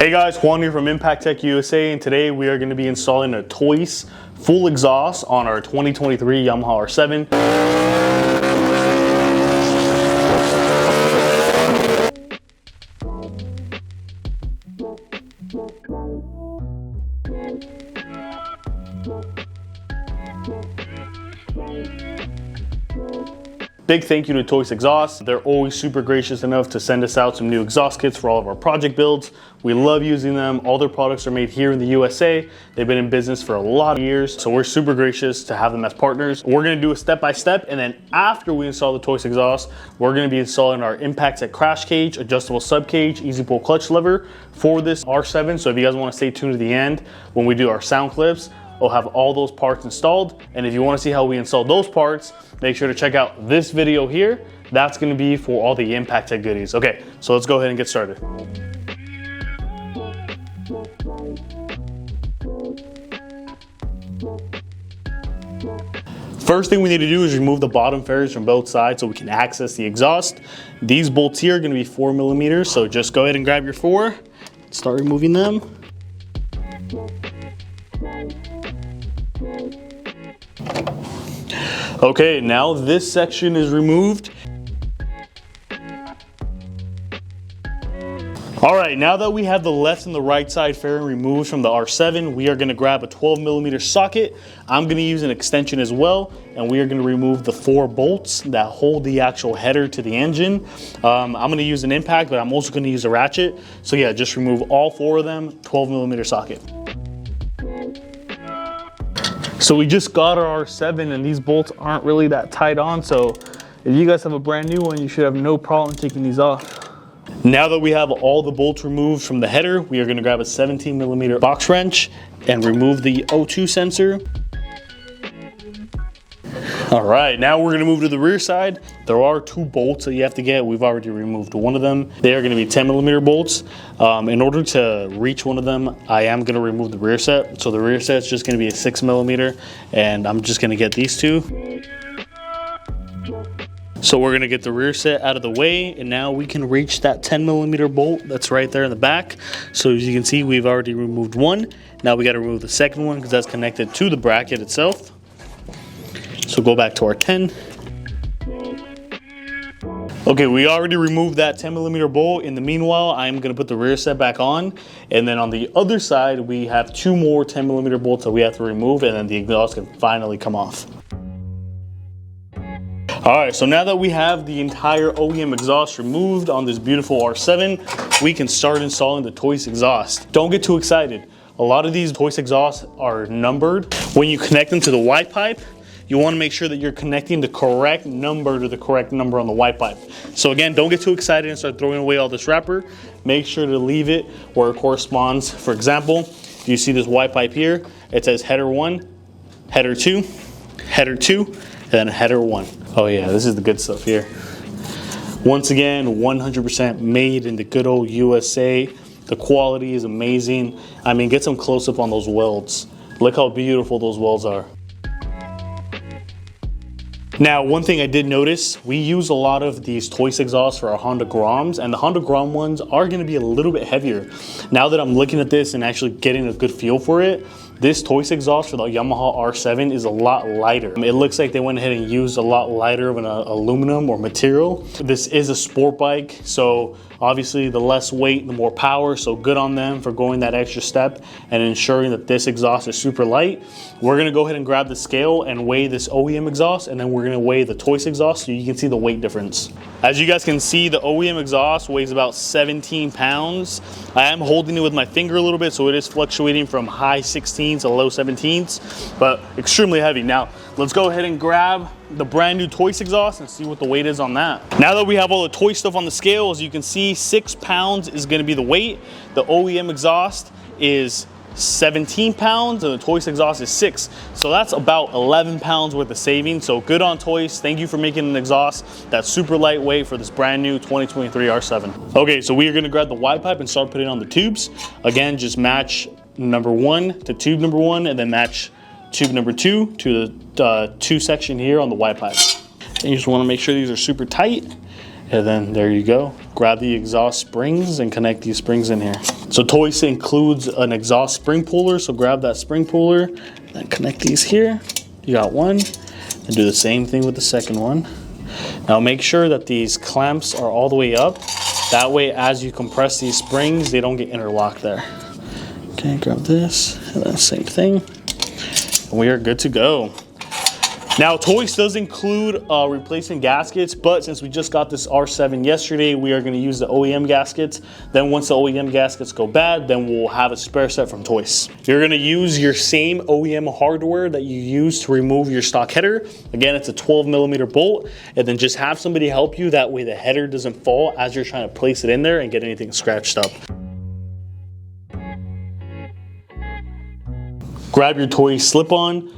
Hey guys, Juan here from Impact Tech USA, and today we are going to be installing a Toce Full Exhaust on our 2023 Yamaha R7. Big thank you to Toce Exhaust. They're always super gracious enough to send us out some new exhaust kits for all of our project builds. We love using them. All their products are made here in the USA. They've been in business for a lot of years, so we're super gracious to have them as partners. We're gonna do a step-by-step, and then after we install the Toce Exhaust, we're gonna be installing our Impact Tech crash cage, adjustable sub cage, easy pull clutch lever for this R7. So if you guys wanna stay tuned to the end, when we do our sound clips, we'll have all those parts installed. And if you wanna see how we install those parts, make sure to check out this video here. That's gonna be for all the Impact Tech goodies. Okay, so let's go ahead and get started. First thing we need to do is remove the bottom fairings from both sides so we can access the exhaust. These bolts here are gonna be 4mm, so just go ahead and grab your 4, start removing them. Okay, now this section is removed. All right, now that we have the left and the right side fairing removed from the R7, we are gonna grab a 12mm socket. I'm gonna use an extension as well, and we are gonna remove the 4 bolts that hold the actual header to the engine. I'm gonna use an impact, but I'm also gonna use a ratchet. So yeah, just remove all 4 of them, 12mm socket. So we just got our R7 and these bolts aren't really that tight on, so if you guys have a brand new one, you should have no problem taking these off. Now that we have all the bolts removed from the header, we are gonna grab a 17mm box wrench and remove the O2 sensor. All right, now we're gonna move to the rear side. There are 2 bolts that you have to get. We've already removed one of them. They are gonna be 10mm bolts. In order to reach one of them, I am gonna remove the rear set. So the rear set's just gonna be a 6mm, and I'm just gonna get these 2. So we're gonna get the rear set out of the way, and now we can reach that 10mm bolt that's right there in the back. So as you can see, we've already removed one. Now we gotta remove the second one because that's connected to the bracket itself. So go back to our 10. Okay, we already removed that 10mm bolt. In the meanwhile, I'm gonna put the rear set back on. And then on the other side, we have 2 more 10mm bolts that we have to remove, and then the exhaust can finally come off. All right, so now that we have the entire OEM exhaust removed on this beautiful R7, we can start installing the Toce exhaust. Don't get too excited. A lot of these Toce exhausts are numbered. When you connect them to the white pipe, you want to make sure that you're connecting the correct number to the correct number on the white pipe. So again, don't get too excited and start throwing away all this wrapper. Make sure to leave it where it corresponds. For example, you see this white pipe here, it says header 1, header 2, header 2, and then header 1. Oh yeah, this is the good stuff here. Once again, 100% made in the good old USA. The quality is amazing. I mean, get some close up on those welds. Look how beautiful those welds are. Now, one thing I did notice, we use a lot of these Toce exhausts for our Honda Groms, and the Honda Grom ones are gonna be a little bit heavier. Now that I'm looking at this and actually getting a good feel for it, this Toce exhaust for the Yamaha R7 is a lot lighter. It looks like they went ahead and used a lot lighter of an aluminum or material. This is a sport bike, so obviously the less weight, the more power, so good on them for going that extra step and ensuring that this exhaust is super light. We're gonna go ahead and grab the scale and weigh this OEM exhaust, and then we're gonna weigh the Toce exhaust so you can see the weight difference. As you guys can see, the OEM exhaust weighs about 17 pounds. I am holding it with my finger a little bit, so it is fluctuating from high 16s to low 17s, but extremely heavy. Now, let's go ahead and grab the brand new Toce exhaust and see what the weight is on that. Now that we have all the Toce stuff on the scale, as you can see, 6 pounds is gonna be the weight. The OEM exhaust is 17 pounds and the Toce exhaust is 6. So that's about 11 pounds worth of savings. So good on Toce. Thank you for making an exhaust that's super lightweight for this brand new 2023 R7. Okay, so we are gonna grab the wide pipe and start putting on the tubes. Again, just match number 1 to tube number 1, and then match tube number 2 to the 2 section here on the wide pipe. And you just wanna make sure these are super tight. And then there you go. Grab the exhaust springs and connect these springs in here. So Toce includes an exhaust spring puller, so grab that spring puller, then connect these here. You got one, and do the same thing with the second one. Now make sure that these clamps are all the way up. That way, as you compress these springs, they don't get interlocked there. Okay, grab this, and then same thing. And we are good to go. Now, Toce does include replacement gaskets, but since we just got this R7 yesterday, we are going to use the OEM gaskets. Then once the OEM gaskets go bad, then we'll have a spare set from Toce. You're going to use your same OEM hardware that you use to remove your stock header. Again, it's a 12mm bolt, and then just have somebody help you. That way the header doesn't fall as you're trying to place it in there and get anything scratched up. Grab your Toce slip-on.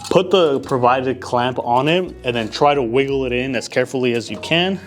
Put the provided clamp on it and then try to wiggle it in as carefully as you can.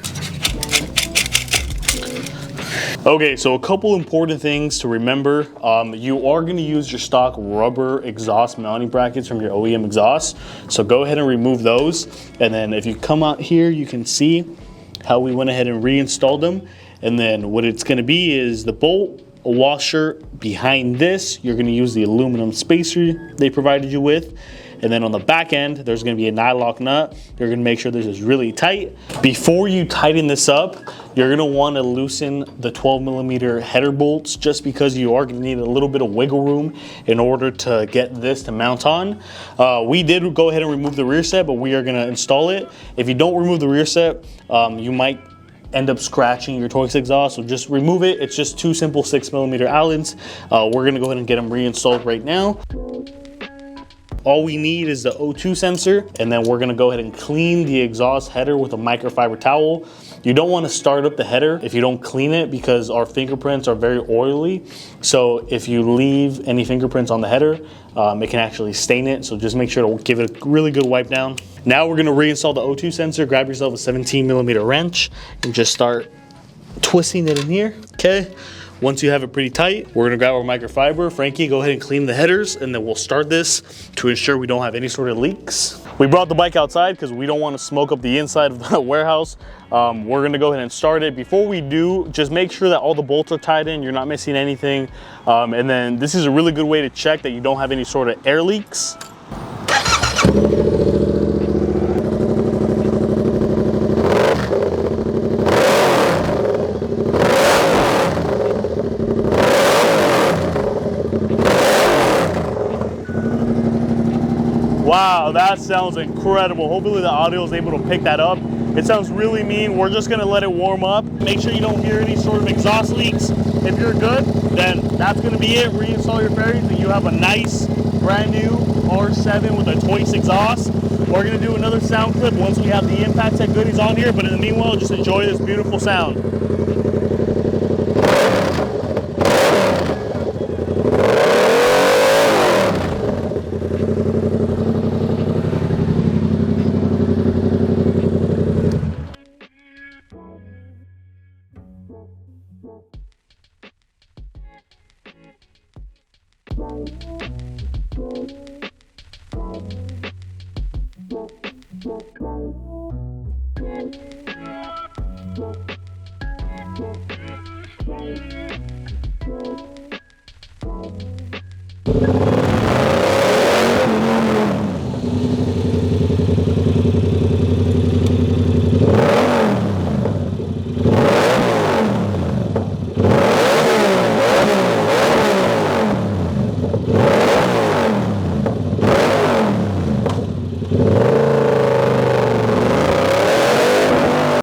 Okay, so a couple important things to remember. You are going to use your stock rubber exhaust mounting brackets from your OEM exhaust. So go ahead and remove those. And then if you come out here, you can see how we went ahead and reinstalled them. And then what it's going to be is the bolt washer behind this. You're going to use the aluminum spacer they provided you with. And then on the back end, there's gonna be a nylock nut. You're gonna make sure this is really tight. Before you tighten this up, you're gonna wanna loosen the 12mm header bolts just because you are gonna need a little bit of wiggle room in order to get this to mount on. We did go ahead and remove the rear set, but we are gonna install it. If you don't remove the rear set, you might end up scratching your Toce exhaust, so just remove it. It's just two simple 6mm Allens. We're gonna go ahead and get them reinstalled right now. All we need is the O2 sensor, and then we're gonna go ahead and clean the exhaust header with a microfiber towel. You don't wanna start up the header if you don't clean it because our fingerprints are very oily. So if you leave any fingerprints on the header, it can actually stain it. So just make sure to give it a really good wipe down. Now we're gonna reinstall the O2 sensor. Grab yourself a 17mm wrench and just start twisting it in here, okay? Once you have it pretty tight, we're gonna grab our microfiber. Frankie, go ahead and clean the headers, and then we'll start this to ensure we don't have any sort of leaks. We brought the bike outside because we don't want to smoke up the inside of the warehouse. We're gonna go ahead and start it. Before we do, just make sure that all the bolts are tied in, you're not missing anything. And then this is a really good way to check that you don't have any sort of air leaks. Wow, that sounds incredible. Hopefully the audio is able to pick that up. It sounds really mean. We're just gonna let it warm up. Make sure you don't hear any sort of exhaust leaks. If you're good, then that's gonna be it. Reinstall your fairings and you have a nice brand new R7 with a Toce exhaust. We're gonna do another sound clip once we have the impact set goodies on here, but in the meanwhile, just enjoy this beautiful sound.